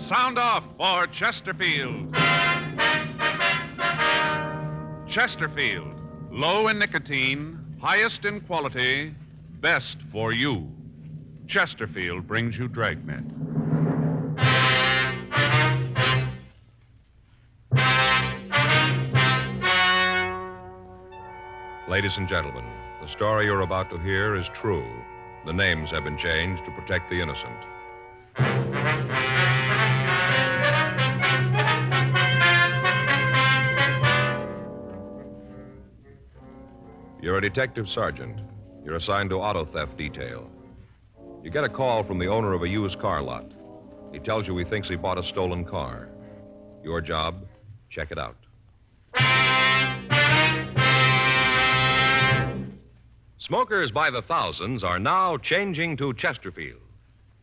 Sound off for Chesterfield. Chesterfield, low in nicotine, highest in quality, best for you. Chesterfield brings you Dragnet. Ladies and gentlemen, the story you're about to hear is true. The names have been changed to protect the innocent. You're a detective sergeant. You're assigned to auto theft detail. You get a call from the owner of a used car lot. He tells you he thinks he bought a stolen car. Your job, check it out. Smokers by the thousands are now changing to Chesterfield,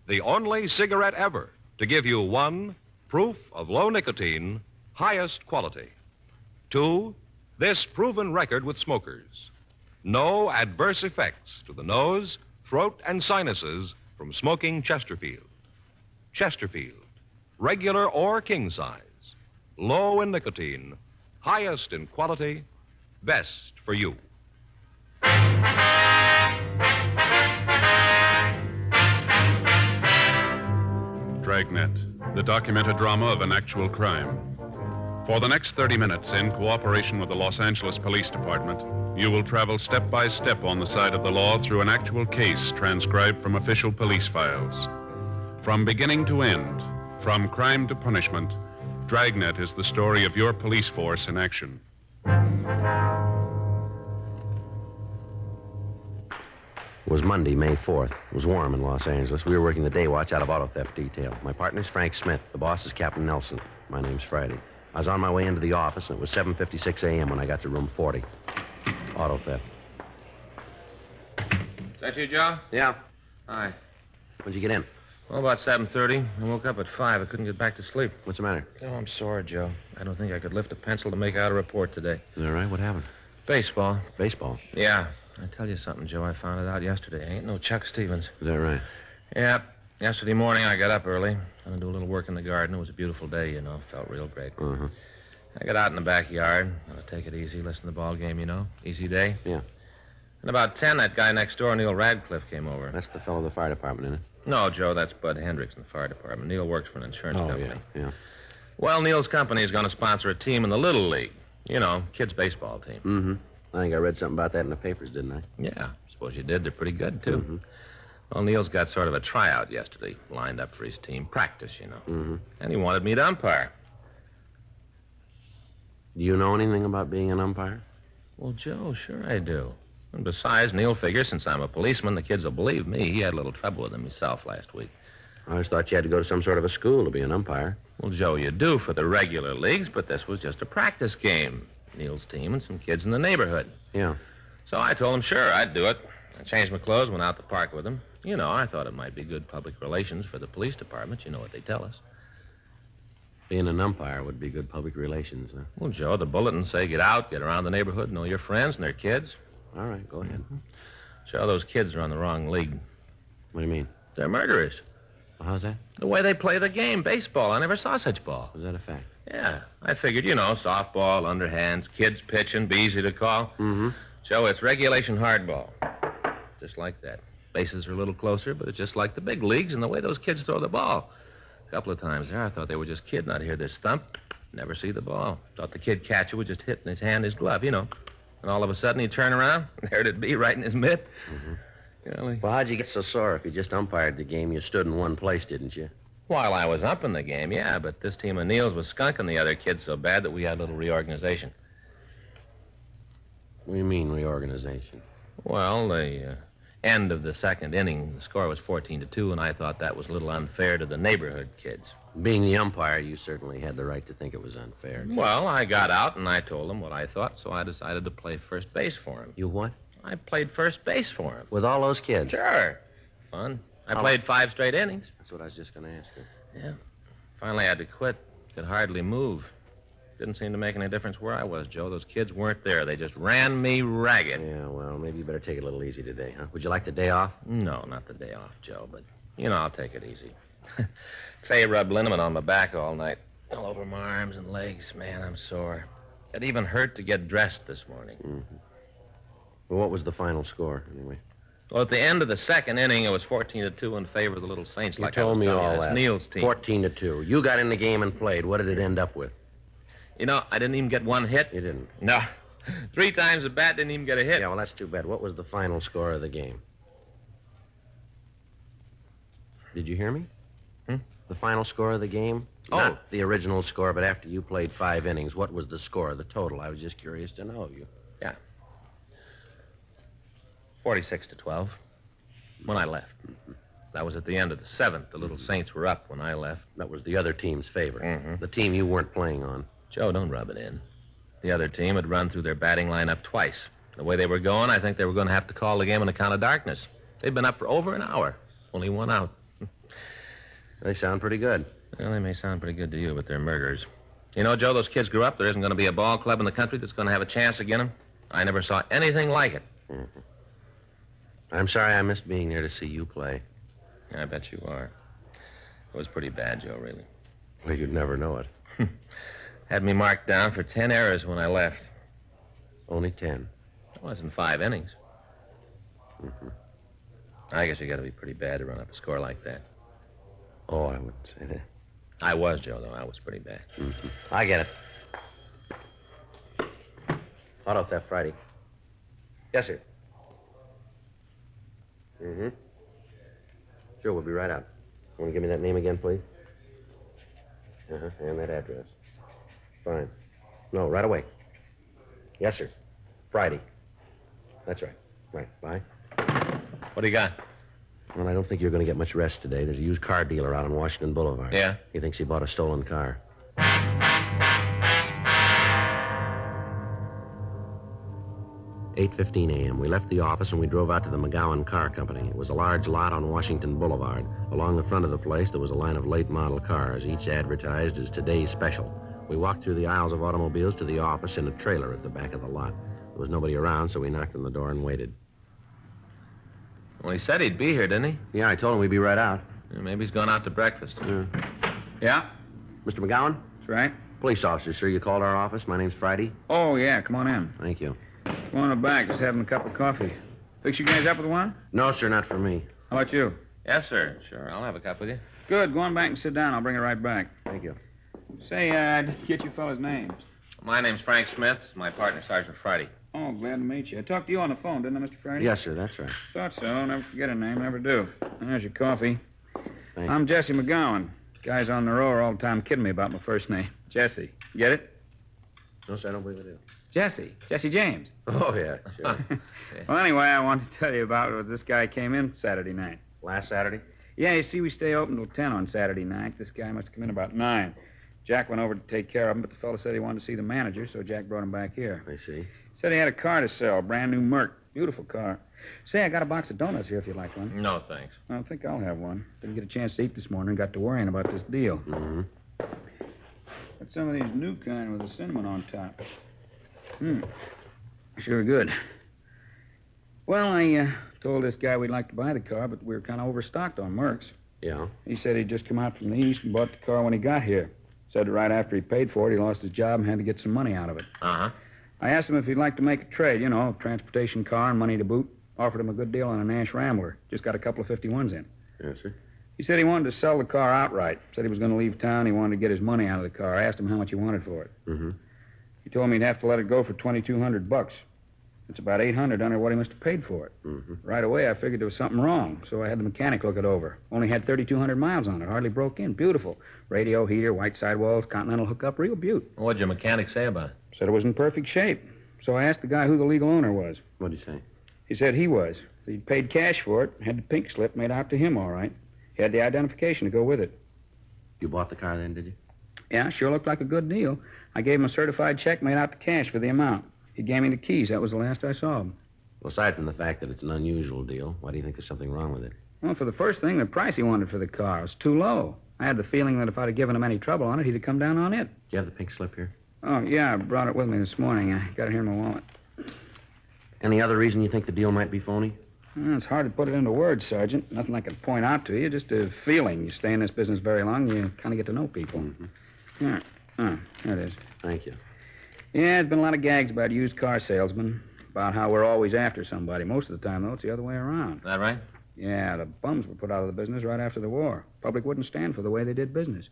the only cigarette ever to give you 1, proof of low nicotine, highest quality. 2, this proven record with smokers. No adverse effects to the nose, throat, and sinuses from smoking Chesterfield. Chesterfield, regular or king size, low in nicotine, highest in quality, best for you. Dragnet, the documented drama of an actual crime. For the next 30 minutes, in cooperation with the Los Angeles Police Department, you will travel step by step on the side of the law through an actual case transcribed from official police files. From beginning to end, from crime to punishment, Dragnet is the story of your police force in action. It was Monday, May 4th. It was warm in Los Angeles. We were working the day watch out of auto theft detail. My partner's Frank Smith. The boss is Captain Nelson. My name's Friday. I was on my way into the office, and it was 7:56 a.m. when I got to room 40. Auto theft. Is that you, Joe? Yeah. Hi. When'd you get in? Well, about 7:30. I woke up at 5. I couldn't get back to sleep. What's the matter? Oh, I'm sore, Joe. I don't think I could lift a pencil to make out a report today. Is that right? What happened? Baseball. Baseball. Yeah. I tell you something, Joe. I found it out yesterday. I ain't no Chuck Stevens. Is that right? Yeah. Yesterday morning, I got up early. I'm going to do a little work in the garden. It was a beautiful day, you know. Felt real great. Uh-huh. I got out in the backyard. Gonna take it easy, listen to the ball game, you know. Easy day. Yeah. And about 10, that guy next door, Neil Radcliffe, came over. That's the fellow of the fire department, isn't it? No, Joe, that's Bud Hendricks in the fire department. Neil works for an insurance company. Yeah. Well, Neil's company is going to sponsor a team in the Little League. You know, kids' baseball team. Mm-hmm. I think I read something about that in the papers, didn't I? Yeah, suppose you did. They're pretty good, too. Mm-hmm. Well, Neil's got sort of a tryout yesterday, lined up for his team. Practice, you know. Mm-hmm. And he wanted me to umpire. Do you know anything about being an umpire? Well, Joe, sure I do. And besides, Neil figures since I'm a policeman, the kids will believe me. He had a little trouble with them himself last week. I always thought you had to go to some sort of a school to be an umpire. Well, Joe, you do for the regular leagues, but this was just a practice game. Neil's team and some kids in the neighborhood. Yeah. So I told him, sure, I'd do it. I changed my clothes, went out to the park with him. You know, I thought it might be good public relations for the police department. You know what they tell us. Being an umpire would be good public relations, huh? Well, Joe, the bulletins say get out, get around the neighborhood, know your friends and their kids. All right, go ahead. Joe, those kids are on the wrong league. What do you mean? They're murderers. Well, how's that? The way they play the game, baseball. I never saw such ball. Is that a fact? Yeah. I figured, you know, softball, underhands, kids pitching, be easy to call. Mm-hmm. Joe, it's regulation hardball. Just like that. Bases are a little closer, but it's just like the big leagues and the way those kids throw the ball. A couple of times there, I thought they were just kidding. I'd hear this thump, never see the ball. Thought the kid catcher would just hit in his hand, his glove, you know. And all of a sudden he'd turn around, there'd it be right in his mitt. Mm-hmm. You know, Well, how'd you get so sore if you just umpired the game? You stood in one place, didn't you? while I was up in the game, yeah, but this team of Neil's was skunking the other kids so bad that we had a little reorganization. What do you mean, reorganization? Well, the end of the second inning, the score was 14-2, and I thought that was a little unfair to the neighborhood kids. Being the umpire, you certainly had the right to think it was unfair. Well, I got out and I told them what I thought, so I decided to play first base for him. You what? I played first base for him. With all those kids? Sure. Fun. I played 5 straight innings. That's what I was just going to ask you. Yeah. Finally, I had to quit. Could hardly move. Didn't seem to make any difference where I was, Joe. Those kids weren't there. They just ran me ragged. Yeah, well, maybe you better take it a little easy today, huh? Would you like the day off? No, not the day off, Joe, but, you know, I'll take it easy. Fay rubbed liniment on my back all night. All over my arms and legs. Man, I'm sore. It even hurt to get dressed this morning. Mm-hmm. Well, what was the final score, anyway? Well, at the end of the second inning, it was 14-2 in favor of the Little Saints. You like told me all It's that. Neil's team. 14-2. You got in the game and played. What did it end up with? You know, I didn't even get one hit. You didn't. No. 3 times the bat, didn't even get a hit. Yeah, well, that's too bad. What was the final score of the game? Did you hear me? The final score of the game? Oh. Not the original score, but after you played 5 innings, what was the score, the total? I was just curious to know. 46-12 when I left. That was at the end of the 7th. The Little Saints were up when I left. That was the other team's favor. Mhm. The team you weren't playing on. Joe, don't rub it in. The other team had run through their batting lineup twice. The way they were going, I think they were going to have to call the game on account of darkness. They'd been up for over an hour. Only 1 out. They sound pretty good. Well, they may sound pretty good to you, but they're murderers. You know, Joe, those kids grew up. There isn't going to be a ball club in the country that's going to have a chance against them. I never saw anything like it. Mm-hmm. I'm sorry I missed being there to see you play. I bet you are. It was pretty bad, Joe, really. Well, you'd never know it. Had me marked down for 10 errors when I left. Only 10. It wasn't 5 innings. Mm-hmm. I guess you got to be pretty bad to run up a score like that. Oh, I wouldn't say that. I was, Joe, though. I was pretty bad. Mm-hmm. I get it. Auto theft Friday. Yes, sir. Mm-hmm. Sure, we'll be right out. Want to give me that name again, please? Uh-huh, and that address. Fine. No, right away. Yes, sir. Friday. That's right. Right, bye. What do you got? Well, I don't think you're going to get much rest today. There's a used car dealer out on Washington Boulevard. Yeah? He thinks he bought a stolen car. 8:15 a.m. We left the office and we drove out to the McGowan Car Company. It was a large lot on Washington Boulevard. Along the front of the place, there was a line of late model cars, each advertised as today's special. We walked through the aisles of automobiles to the office in a trailer at the back of the lot. There was nobody around, so we knocked on the door and waited. Well, he said he'd be here, didn't he? Yeah, I told him we'd be right out. Maybe he's gone out to breakfast. Yeah, Mr. McGowan? that's right. Police officer, sir. You called our office. My name's Friday. Oh, yeah, come on in. Thank you. Come on in the back, just having a cup of coffee. Fix you guys up with one? No, sir, not for me. How about you? Yes, sir. Sure, I'll have a cup with you. Good, go on back and sit down. I'll bring it right back. Thank you. Say, I didn't get you fellas' names. My name's Frank Smith. This is my partner, Sergeant Friday. Oh, glad to meet you. I talked to you on the phone, didn't I, Mr. Friday? Yes, sir, that's right. Thought so. Never forget a name, never do. There's your coffee. Thank I'm Jesse McGowan. Guys on the row are all the time kidding me about my first name. Jesse. Get it? No, sir, I don't believe I do. Jesse. Jesse James. Oh, yeah, sure. Well, anyway, I wanted to tell you about what this guy came in Saturday night. Last Saturday? Yeah, you see, we stay open till 10 on Saturday night. This guy must have come in about 9. Jack went over to take care of him, but the fellow said he wanted to see the manager, so Jack brought him back here. I see. Said he had a car to sell, brand new Merc. Beautiful car. Say, I got a box of donuts here if you'd like one. No, thanks. I don't think I'll have one. Didn't get a chance to eat this morning. Got to worrying about this deal. Mm-hmm. Got some of these new kind with the cinnamon on top. Sure good. Well, I told this guy we'd like to buy the car, but we were kind of overstocked on Mercs. Yeah? He said he'd just come out from the east and bought the car when he got here. Said that right after he paid for it, he lost his job and had to get some money out of it. Uh-huh. I asked him if he'd like to make a trade, transportation car and money to boot. Offered him a good deal on a Nash Rambler. Just got a couple of 51s in. Yes, sir. He said he wanted to sell the car outright. Said he was going to leave town. He wanted to get his money out of the car. I asked him how much he wanted for it. Mm-hmm. He told me he'd have to let it go for $2,200. It's about $800 under what he must have paid for it. Mm-hmm. Right away, I figured there was something wrong, so I had the mechanic look it over. Only had 3,200 miles on it. Hardly broke in. Beautiful. Radio, heater, white sidewalls, continental hookup. Real beaut. What'd your mechanic say about it? Said it was in perfect shape. So I asked the guy who the legal owner was. What'd he say? He said he was. He'd paid cash for it, had the pink slip made out to him all right. He had the identification to go with it. You bought the car then, did you? Yeah, sure looked like a good deal. I gave him a certified check made out to cash for the amount. He gave me the keys. That was the last I saw of him. Well, aside from the fact that it's an unusual deal, why do you think there's something wrong with it? Well, for the first thing, the price he wanted for the car was too low. I had the feeling that if I'd have given him any trouble on it, he'd have come down on it. Do you have the pink slip here? Oh, yeah, I brought it with me this morning. I got it here in my wallet. Any other reason you think the deal might be phony? Well, it's hard to put it into words, Sergeant. Nothing I can point out to you, just a feeling. You stay in this business very long, you kind of get to know people. Yeah. Oh, there it is. Thank you. Yeah, there's been a lot of gags about used car salesmen, about how we're always after somebody. Most of the time, though, it's the other way around. Is that right? Yeah, the bums were put out of the business right after the war. Public wouldn't stand for the way they did business.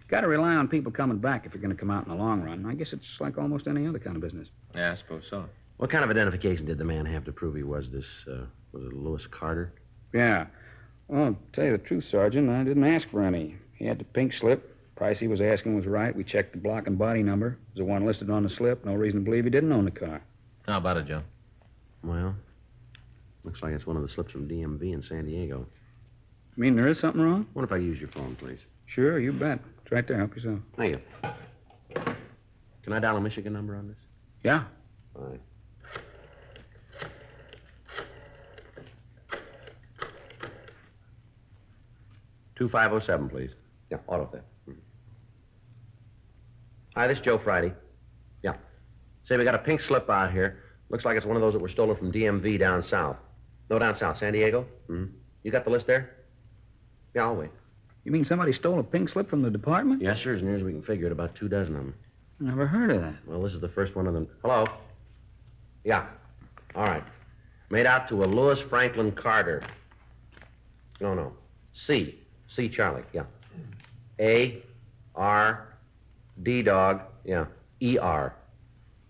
Got to rely on people coming back if you're going to come out in the long run. I guess it's like almost any other kind of business. Yeah, I suppose so. What kind of identification did the man have to prove he was this, was it Lewis Carter? Yeah. Well, to tell you the truth, Sergeant, I didn't ask for any. He had the pink slip. Price he was asking was right. We checked the block and body number. It was the one listed on the slip. No reason to believe he didn't own the car. How about it, Joe? Well, looks like it's one of the slips from DMV in San Diego. You mean there is something wrong? What if I use your phone, please? Sure, you bet. It's right there. Help yourself. Thank you. Can I dial a Michigan number on this? Yeah. Fine. $2507, please. Yeah, auto theft. Hi, this is Joe Friday. Yeah. Say, we got a pink slip out here. Looks like it's one of those that were stolen from DMV down south. No, down south. San Diego? Mm-hmm. You got the list there? Yeah, I'll wait. You mean somebody stole a pink slip from the department? Yes, sir. As near as we can figure it, about 24 of them. Never heard of that. Well, this is the first one of them. Hello? Yeah. All right. Made out to a Lewis Franklin Carter. No. C. C. Charlie. Yeah. A. R. D. Dog. Yeah. E.R.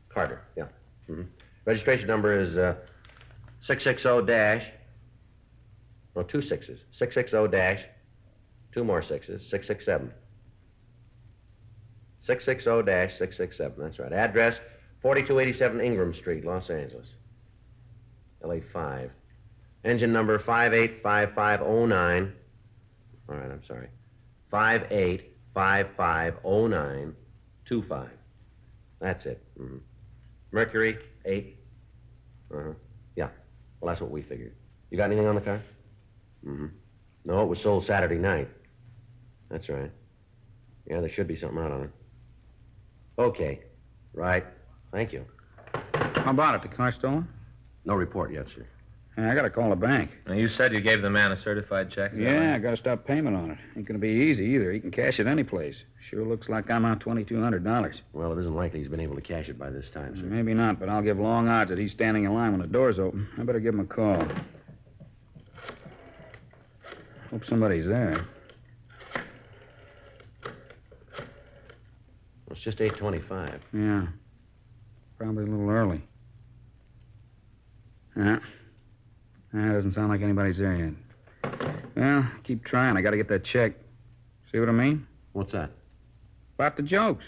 Carter. Yeah. Mm-hmm. Registration number is 660 dash. No, 2 6s. 660 dash. 2 more 6s. 667. 660 dash 667. That's right. Address 4287 Ingram Street, Los Angeles. LA 5. Engine number 585509. All right, I'm sorry. 58550925. That's it. Mm-hmm. Mercury 8. Uh-huh. Yeah. Well, that's what we figured. You got anything on the car? Mm-hmm. No, it was sold Saturday night. That's right. Yeah, there should be something out on it. Okay. Right. Thank you. How about it? The car stolen? No report yet, sir. Yeah, I got to call the bank. Now, you said you gave the man a certified check. Is that Yeah, I right? got to stop payment on it. Ain't going to be easy either. He can cash it any place. Sure looks like I'm out $2,200. Well, it isn't likely he's been able to cash it by this time, sir. Maybe not, but I'll give long odds that he's standing in line when the doors open. I better give him a call. Hope somebody's there. Well, it's just 8:25. Yeah. Probably a little early. Yeah. Doesn't sound like anybody's there yet. Well, keep trying. I got to get that check. See what I mean? What's that? About the jokes.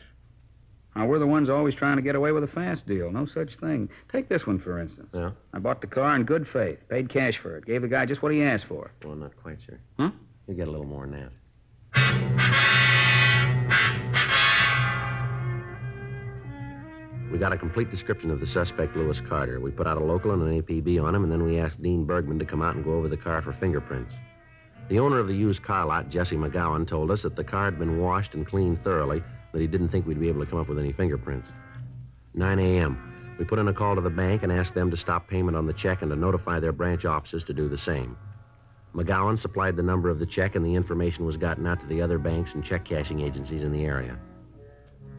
Now, we're the ones always trying to get away with a fast deal. No such thing. Take this one, for instance. Yeah? I bought the car in good faith. Paid cash for it. Gave the guy just what he asked for. Well, not quite, sir. Huh? You get a little more than that. We got a complete description of the suspect, Lewis Carter. We put out a local and an APB on him, and then we asked Dean Bergman to come out and go over the car for fingerprints. The owner of the used car lot, Jesse McGowan, told us that the car had been washed and cleaned thoroughly, that he didn't think we'd be able to come up with any fingerprints. 9 a.m. We put in a call to the bank and asked them to stop payment on the check and to notify their branch offices to do the same. McGowan supplied the number of the check, and the information was gotten out to the other banks and check cashing agencies in the area.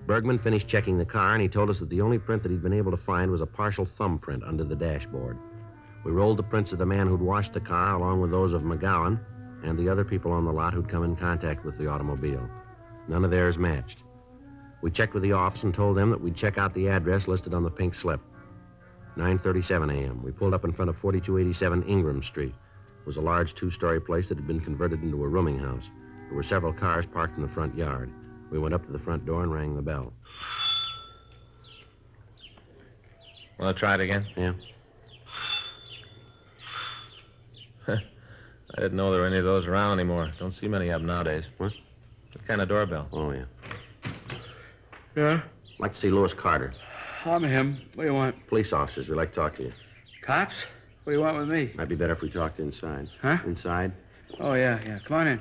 Bergman finished checking the car, and he told us that the only print that he'd been able to find was a partial thumbprint under the dashboard. We rolled the prints of the man who'd washed the car along with those of McGowan and the other people on the lot who'd come in contact with the automobile. None of theirs matched. We checked with the office and told them that we'd check out the address listed on the pink slip. 9:37 a.m. We pulled up in front of 4287 Ingram Street. It was a large 2-story place that had been converted into a rooming house. There were several cars parked in the front yard. We went up to the front door and rang the bell. Want to try it again? Yeah? I didn't know there were any of those around anymore. Don't see many of them nowadays. What? What kind of doorbell? Oh, yeah. Yeah? I'd like to see Lewis Carter. I'm him. What do you want? Police officers, we'd like to talk to you. Cops? What do you want with me? Might be better if we talked inside. Huh? Inside? Oh, yeah. Come on in.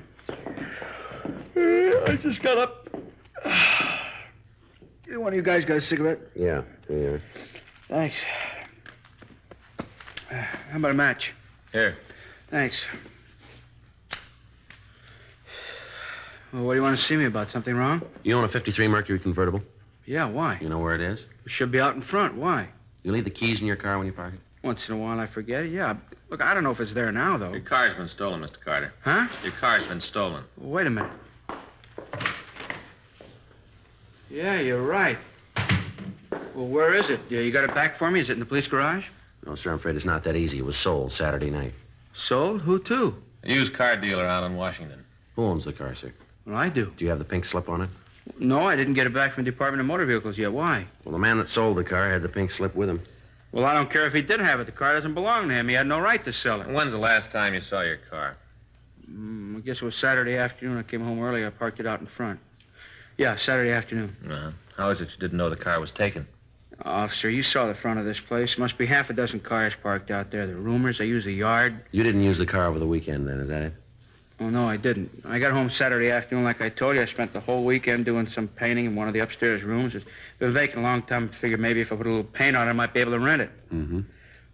I just got up. Either one of you guys got a cigarette? Yeah. Thanks. How about a match? Here. Thanks. Well, what do you want to see me about? Something wrong? You own a 53 Mercury convertible? Yeah, why? You know where it is? It should be out in front. Why? You leave the keys in your car when you park it? Once in a while I forget it, yeah. Look, I don't know if it's there now, though. Your car's been stolen, Mr. Carter. Huh? Your car's been stolen. Wait a minute. Yeah, you're right. Well, where is it? You got it back for me? Is it in the police garage? No, sir, I'm afraid it's not that easy. It was sold Saturday night. Sold? Who to? A used car dealer out in Washington. Who owns the car, sir? Well, I do. Do you have the pink slip on it? No, I didn't get it back from the Department of Motor Vehicles yet. Why? Well, the man that sold the car had the pink slip with him. Well, I don't care if he did have it. The car doesn't belong to him. He had no right to sell it. When's the last time you saw your car? I guess it was Saturday afternoon. I came home early. I parked it out in front. Yeah, Saturday afternoon. Uh-huh. How is it you didn't know the car was taken? Officer, you saw the front of this place. Must be half a dozen cars parked out there. The rumors, they use the yard. You didn't use the car over the weekend, then, is that it? Oh, no, I didn't. I got home Saturday afternoon, like I told you. I spent the whole weekend doing some painting in one of the upstairs rooms. It's been vacant a long time. I figured maybe if I put a little paint on it, I might be able to rent it. Mm-hmm. You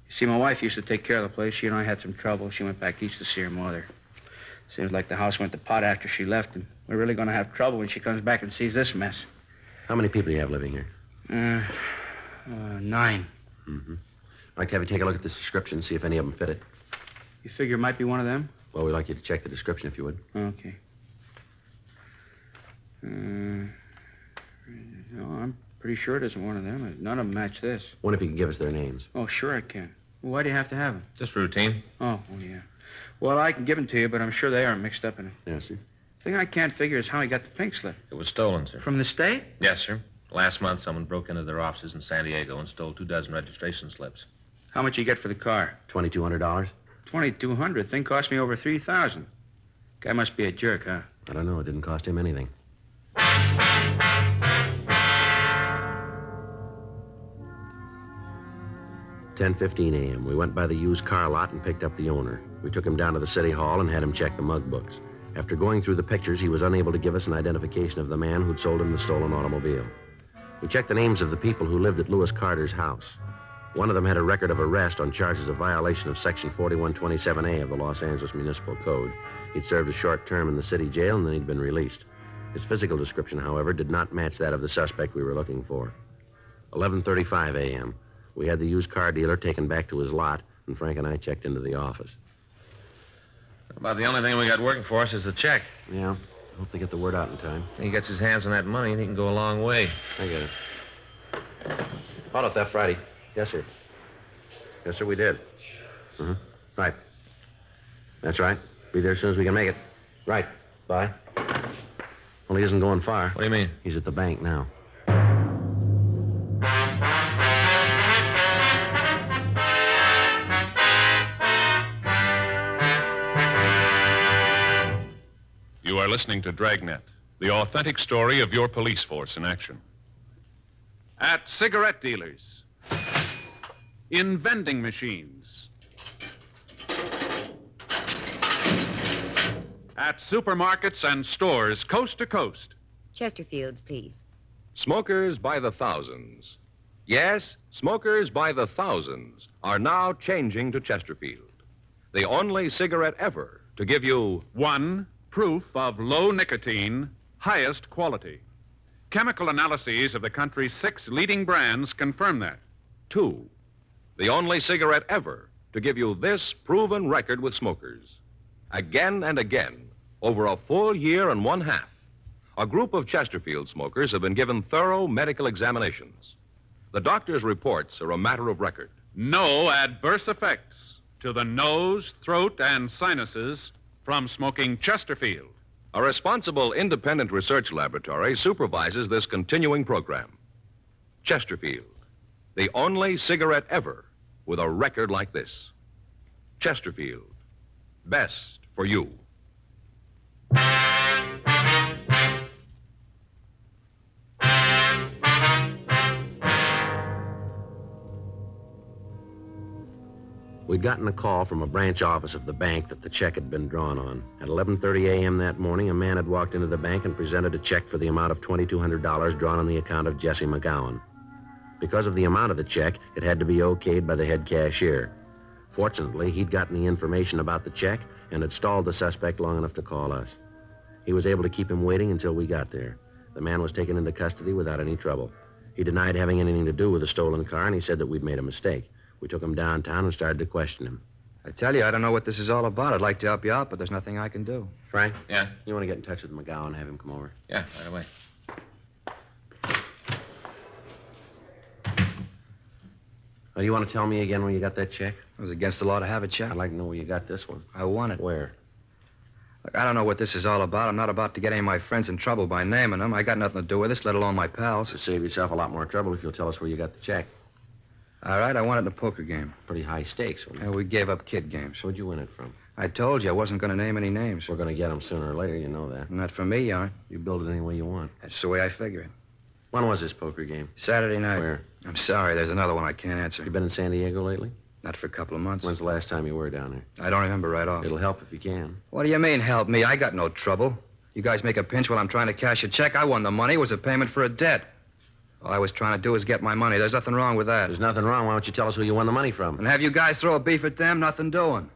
see, my wife used to take care of the place. She and I had some trouble. She went back east to see her mother. Seems like the house went to pot after she left, and we're really going to have trouble when she comes back and sees this mess. How many people do you have living here? 9. Mm-hmm. I'd like to have you take a look at this description, see if any of them fit it. You figure it might be one of them? Well, we'd like you to check the description if you would. Okay. No, I'm pretty sure it isn't one of them. None of them match this. Wonder if you could give us their names. Oh, sure I can. Well, why do you have to have them? Just routine. Oh, yeah. Well, I can give them to you, but I'm sure they aren't mixed up in it. Yes, sir. The thing I can't figure is how he got the pink slip. It was stolen, sir. From the state? Yes, sir. Last month, someone broke into their offices in San Diego and stole 24 registration slips. How much you get for the car? $2,200? $2,200. Thing cost me over $3,000. Guy must be a jerk, huh? I don't know. It didn't cost him anything. 10:15 a.m. We went by the used car lot and picked up the owner. We took him down to the city hall and had him check the mug books. After going through the pictures, he was unable to give us an identification of the man who'd sold him the stolen automobile. We checked the names of the people who lived at Lewis Carter's house. One of them had a record of arrest on charges of violation of Section 4127A of the Los Angeles Municipal Code. He'd served a short term in the city jail, and then he'd been released. His physical description, however, did not match that of the suspect we were looking for. 11:35 a.m. We had the used car dealer taken back to his lot, and Frank and I checked into the office. About the only thing we got working for us is the check. Yeah, I hope they get the word out in time. He gets his hands on that money, and he can go a long way. I get it. Auto theft Friday. Yes, sir. Yes, sir, we did. Right. That's right. Be there as soon as we can make it. Right. Bye. Well, he isn't going far. What do you mean? He's at the bank now. You are listening to Dragnet, the authentic story of your police force in action. At cigarette dealers, in vending machines, at supermarkets and stores coast to coast. Chesterfields, please. Smokers by the thousands. Yes, smokers by the thousands are now changing to Chesterfield, the only cigarette ever to give you 1, proof of low nicotine, highest quality. Chemical analyses of the country's 6 leading brands confirm that. 2, the only cigarette ever to give you this proven record with smokers. Again and again, over a full year and 1/2, a group of Chesterfield smokers have been given thorough medical examinations. The doctor's reports are a matter of record. No adverse effects to the nose, throat, and sinuses from smoking Chesterfield. A responsible independent research laboratory supervises this continuing program. Chesterfield, the only cigarette ever with a record like this. Chesterfield, best for you. We'd gotten a call from a branch office of the bank that the check had been drawn on. At 11:30 a.m. that morning, a man had walked into the bank and presented a check for the amount of $2,200 drawn on the account of Jesse McGowan. Because of the amount of the check, it had to be okayed by the head cashier. Fortunately, he'd gotten the information about the check and had stalled the suspect long enough to call us. He was able to keep him waiting until we got there. The man was taken into custody without any trouble. He denied having anything to do with the stolen car, and he said that we'd made a mistake. We took him downtown and started to question him. I tell you, I don't know what this is all about. I'd like to help you out, but there's nothing I can do. Frank? Yeah? You want to get in touch with McGowan and have him come over? Yeah, right away. Oh, you want to tell me again where you got that check? It was against the law to have a check. I'd like to know where you got this one. I won it. Where? Look, I don't know what this is all about. I'm not about to get any of my friends in trouble by naming them. I got nothing to do with this, let alone my pals. You'll save yourself a lot more trouble if you'll tell us where you got the check. All right, I won it in a poker game. Pretty high stakes. And we gave up kid games. Where'd you win it from? I told you I wasn't going to name any names. We're going to get them sooner or later, you know that. Not for me, you aren't. You build it any way you want. That's the way I figure it. When was this poker game? Saturday night. Where? I'm sorry, there's another one I can't answer. You been in San Diego lately? Not for a couple of months. When's the last time you were down there? I don't remember right off. It'll help if you can. What do you mean, help me? I got no trouble. You guys make a pinch while I'm trying to cash a check. I won the money. It was a payment for a debt. All I was trying to do was get my money. There's nothing wrong with that. There's nothing wrong. Why don't you tell us who you won the money from? And have you guys throw a beef at them? Nothing doing.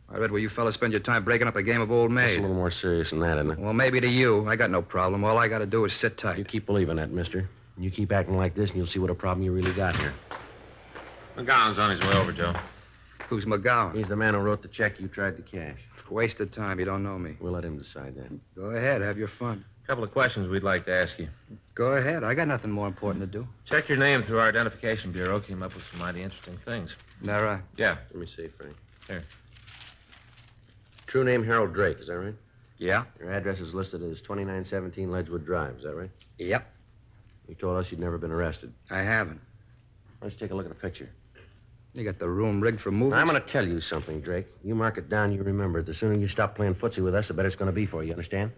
I read where you fellas spend your time breaking up a game of old It's maid. a little more serious than that, isn't it? Well, maybe to you. I got no problem. All I got to do is sit tight. You keep believing that, mister. You keep acting like this, and you'll see what a problem you really got here. McGowan's on his way over, Joe. Who's McGowan? He's the man who wrote the check you tried to cash. Waste of time. You don't know me. We'll let him decide that. Go ahead. Have your fun. A couple of questions we'd like to ask you. Go ahead. I got nothing more important to do. Checked your name through our identification bureau. Came up with some mighty interesting things. Isn't that right? Yeah. Let me see, Frank. Here. True name Harold Drake, is that right? Yeah? Your address is listed as 2917 Ledgewood Drive, is that right? Yep. You told us you'd never been arrested. I haven't. Why don't you take a look at the picture? You got the room rigged for movies? I'm going to tell you something, Drake. You mark it down, you remember it. The sooner you stop playing footsie with us, the better it's going to be for you, understand?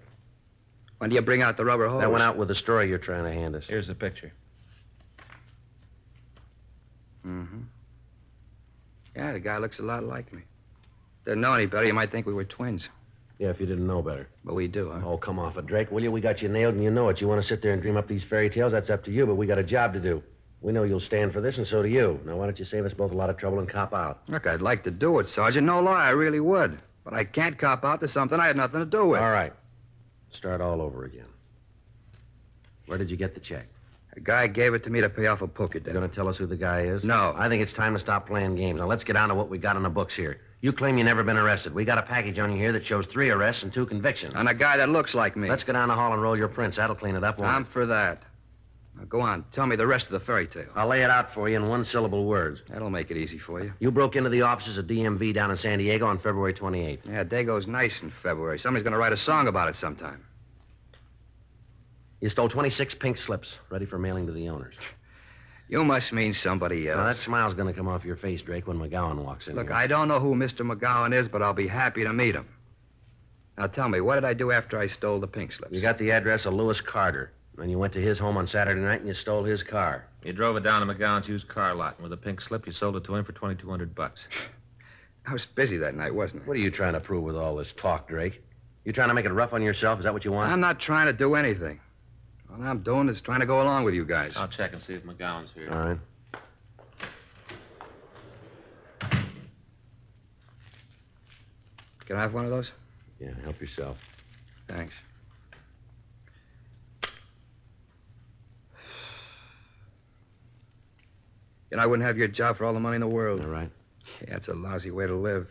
When do you bring out the rubber hose? That went out with the story you're trying to hand us. Here's the picture. Mm-hmm. Yeah, the guy looks a lot like me. Didn't know any better, you might think we were twins. Yeah, if you didn't know better. But we do, huh? Oh, come off it, Drake, will you? We got you nailed and you know it. You want to sit there and dream up these fairy tales? That's up to you, but we got a job to do. We know you'll stand for this, and so do you. Now, why don't you save us both a lot of trouble and cop out? Look, I'd like to do it, Sergeant. No lie, I really would. But I can't cop out to something I had nothing to do with. All right. Start all over again. Where did you get the check? A guy gave it to me to pay off a poker You debt. going to tell us who the guy is? No. I think it's time to stop playing games. Now, let's get down to what we got on the books here. You claim you never been arrested. We got a package on you here that shows 3 arrests and 2 convictions. On a guy that looks like me. Let's go down the hall and roll your prints. That'll clean it up, won't I'm it? for that. Now, go on. Tell me the rest of the fairy tale. I'll lay it out for you in 1-syllable words. That'll make it easy for you. You broke into the offices of DMV down in San Diego on February 28th. Yeah, day goes nice in February. Somebody's going to write a song about it sometime. You stole 26 pink slips, ready for mailing to the owners. You must mean somebody else. Now, that smile's going to come off your face, Drake, when McGowan walks in Look, here. I don't know who Mr. McGowan is, but I'll be happy to meet him. Now, tell me, what did I do after I stole the pink slips? You got the address of Lewis Carter. Then you went to his home on Saturday night and you stole his car. You drove it down to McGowan's used car lot, and with a pink slip, you sold it to him for $2,200. I was busy that night, wasn't I? What are you trying to prove with all this talk, Drake? You trying to make it rough on yourself? Is that what you want? I'm not trying to do anything. All I'm doing is trying to go along with you guys. I'll check and see if McGowan's here. All right. Can I have one of those? Yeah, help yourself. Thanks. You know, I wouldn't have your job for all the money in the world. All right. Yeah, it's a lousy way to live.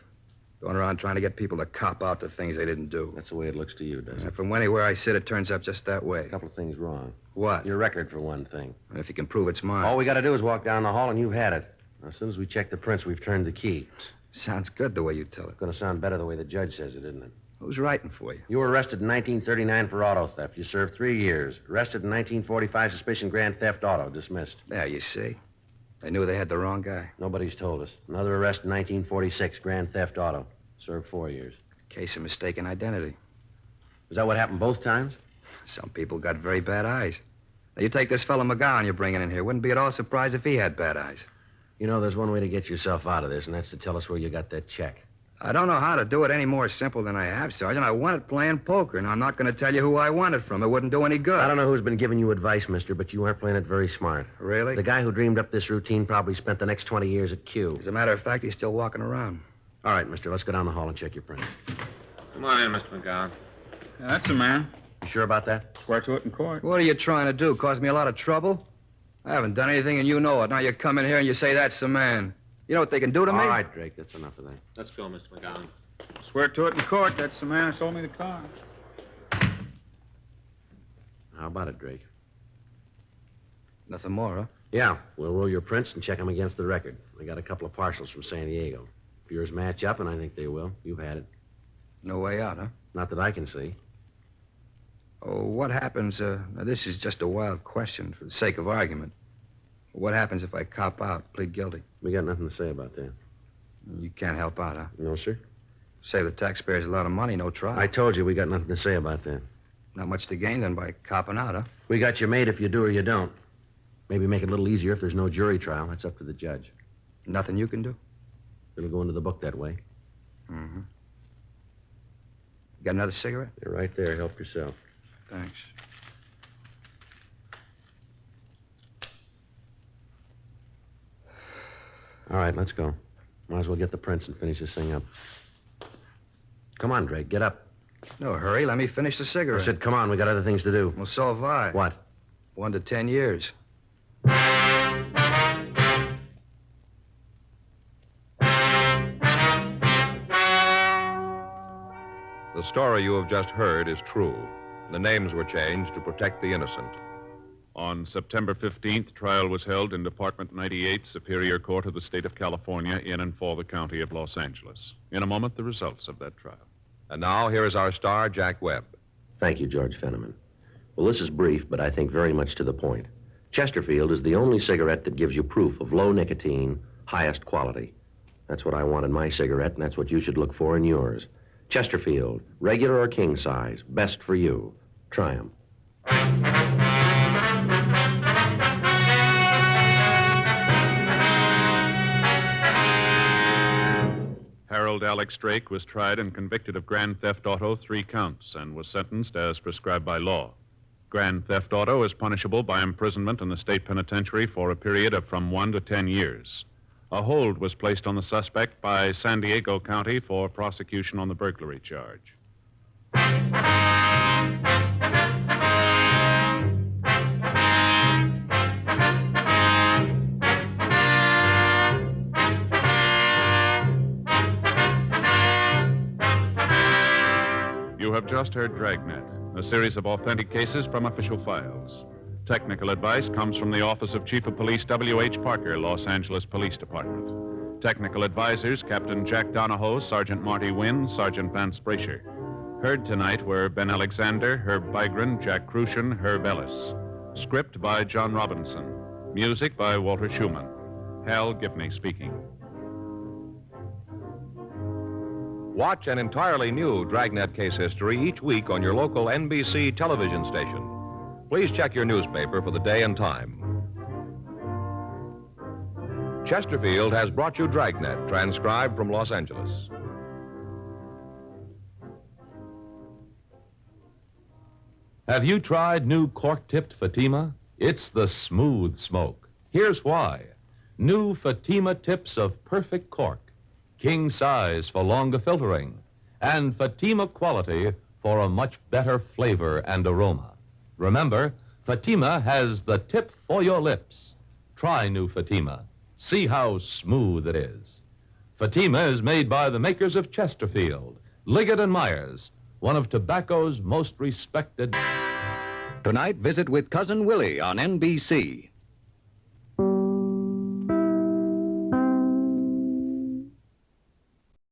Going around trying to get people to cop out to things they didn't do. That's the way it looks to you, doesn't it? From anywhere I sit, it turns up just that way. A couple of things wrong. What? Your record, for one thing. And if you can prove it's mine. All we got to do is walk down the hall and you've had it. Now, as soon as we check the prints, we've turned the key. Sounds good the way you tell it. Going to sound better the way the judge says it, isn't it? Who's writing for you? You were arrested in 1939 for auto theft. You served 3 years. Arrested in 1945, suspicion grand theft auto. Dismissed. There, you see. They knew they had the wrong guy. Nobody's told us. Another arrest in 1946, grand theft auto. Served 4 years. Case of mistaken identity. Is that what happened both times? Some people got very bad eyes. Now, you take this fellow McGowan you're bringing in here. Wouldn't be at all surprised if he had bad eyes. You know, there's one way to get yourself out of this, and that's to tell us where you got that check. I don't know how to do it any more simple than I have, Sergeant. I wanted playing poker, and I'm not going to tell you who I won it from. It wouldn't do any good. I don't know who's been giving you advice, mister, but you aren't playing it very smart. Really? The guy who dreamed up this routine probably spent the next 20 years at Q. As a matter of fact, he's still walking around. All right, mister, let's go down the hall and check your prints. Come on in, Mr. McGowan. That's the man. You sure about that? Swear to it in court. What are you trying to do? Cause me a lot of trouble? I haven't done anything, and you know it. Now you come in here and you say that's the man. You know what they can do to me? All right, Drake, that's enough of that. Let's go, Mr. McGowan. Swear to it in court. That's the man who sold me the car. How about it, Drake? Nothing more, huh? Yeah, we'll roll your prints and check them against the record. I got a couple of parcels from San Diego. If yours match up, and I think they will, you've had it. No way out, huh? Not that I can see. Oh, what happens, now this is just a wild question for the sake of argument. What happens if I cop out, plead guilty? We got nothing to say about that. You can't help out, huh? No, sir? Save the taxpayers a lot of money, no trial. I told you we got nothing to say about that. Not much to gain then by copping out, huh? We got you made if you do or you don't. Maybe make it a little easier if there's no jury trial. That's up to the judge. Nothing you can do? It'll go into the book that way. Mm-hmm. Got another cigarette? They're right there. Help yourself. Thanks. All right, let's go. Might as well get the prints and finish this thing up. Come on, Drake, get up. No hurry. Let me finish the I cigarette. said, come on, we got other things to do. Well, so have I. What? 1 to 10 years. The story you have just heard is true. The names were changed to protect the innocent. On September 15th, trial was held in Department 98, Superior Court of the State of California, in and for the County of Los Angeles. In a moment, the results of that trial. And now, here is our star, Jack Webb. Thank you, George Fenneman. Well, this is brief, but I think very much to the point. Chesterfield is the only cigarette that gives you proof of low nicotine, highest quality. That's what I want in my cigarette, and that's what you should look for in yours. Chesterfield, regular or king size, best for you. Try 'em. Harold Alex Drake was tried and convicted of grand theft auto, 3 counts, and was sentenced as prescribed by law. Grand theft auto is punishable by imprisonment in the state penitentiary for a period of from 1 to 10 years. A hold was placed on the suspect by San Diego County for prosecution on the burglary charge. You have just heard Dragnet, a series of authentic cases from official files. Technical advice comes from the Office of Chief of Police W.H. Parker, Los Angeles Police Department. Technical advisors, Captain Jack Donahoe, Sergeant Marty Wynn, Sergeant Vance Brasher. Heard tonight were Ben Alexander, Herb Bygren, Jack Crucian, Herb Ellis. Script by John Robinson. Music by Walter Schumann. Hal Gibney speaking. Watch an entirely new Dragnet case history each week on your local NBC television station. Please check your newspaper for the day and time. Chesterfield has brought you Dragnet, transcribed from Los Angeles. Have you tried new cork-tipped Fatima? It's the smooth smoke. Here's why. New Fatima tips of perfect cork. King size for longer filtering. And Fatima quality for a much better flavor and aroma. Remember, Fatima has the tip for your lips. Try new Fatima. See how smooth it is. Fatima is made by the makers of Chesterfield, Liggett & Myers, one of tobacco's most respected. Tonight, visit with Cousin Willie on NBC.